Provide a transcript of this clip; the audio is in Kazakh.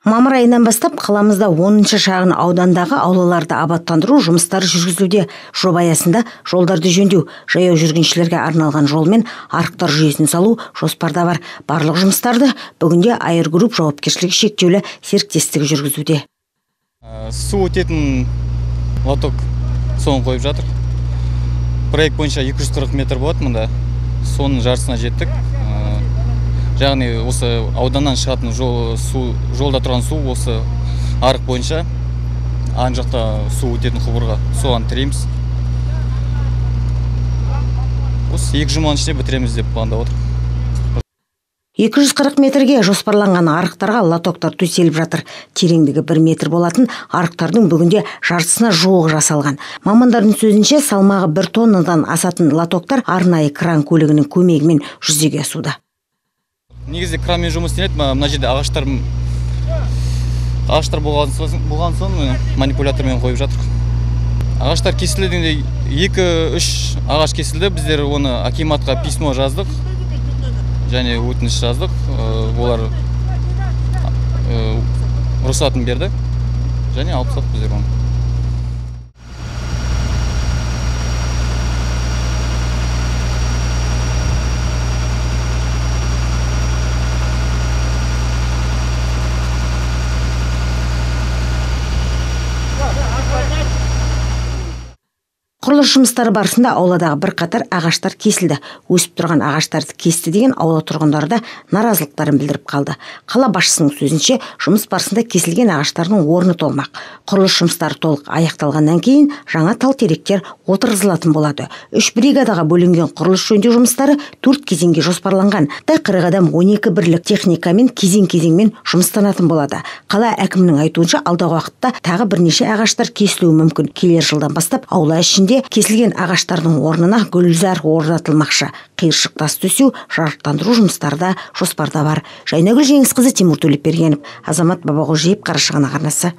Мамыр айынан бастап қаламызда 10-шы шағын аудандағы аулаларды абаттандыру жұмыстары жүргізуде. Жоба аясында жолдарды жөндеу, жаяу жүргіншілерге арналған жол мен арықтар жүйесін салу жоспарда бар. Барлық жұмыстарды бүгінде Айыр Групп жауапкершілігі шектеулі серіктестігі жүргізуде. Су өтетін лоток соны қойып жатыр. Проект бойынша 240 метр болады мұнда. Соның жартысына жеттік. Яғни осы ауданнан шығатын жолда тұрған су осы арық бойынша ан жақта су өтетін құбырға соған тіреміз. Осы 2 жұманың ішінде бітіреміз деп планда отыр. 240 метрге жоспарланған арықтарға лотоктар төселіп жатыр. Тереңдігі 1 метр болатын арықтардың бүгінде жартысына жуығы жасалған. Мамандардың сөзінше салмағы 1 тоннадан асатын лотоктар арнайы кран көлігінің көмегімен жүзеге асуда. Негізде кранмен жұмыс істеледі, мына жерде ағаштар болған соң манипулятормен қойып жатыр. Ағаштар кесілді, 2-3 ағаш кесілді. Біздер оны акиматқа письмо жаздық, және өтініш жаздық. Олар рұқсатын берді, және алып тастадық біздер оны. Құрылыс жұмыстары барысында ауладағы бірқатар ағаштар кесілді. Өсіп тұрған ағаштарды кесті деген аула тұрғындары да наразылықтарын білдіріп қалды. Қала басшысының сөзінше, жұмыс барысында кесілген ағаштардың орны толмақ. Құрылыс жұмыстары толық аяқталғаннан кейін жаңа тал теректер отырғызылатын болады. 3 бригадаға бөлінген құрылыс жөндеу жұмыстары 4 кезеңге жоспарланған. 40 адам 12 бірлік техникамен кезең-кезеңмен жұмыстанатын болады. Қала әкімінің айтуынша, алдағы уақытта тағы бірнеше ағаштар кесілуі мүмкін. Келер жылдан бастап аула ішінде кесілген ағаштардың орнына гүлзар орнатылмақшы. Қиыршық тас төсеу, жарықтандыру жұмыстары да жоспарда бар. Жайнагүл Жеңісқызы, Тимур Төлепбергенов, Азамат Бабағожиев, Қарашығанақ арнасы.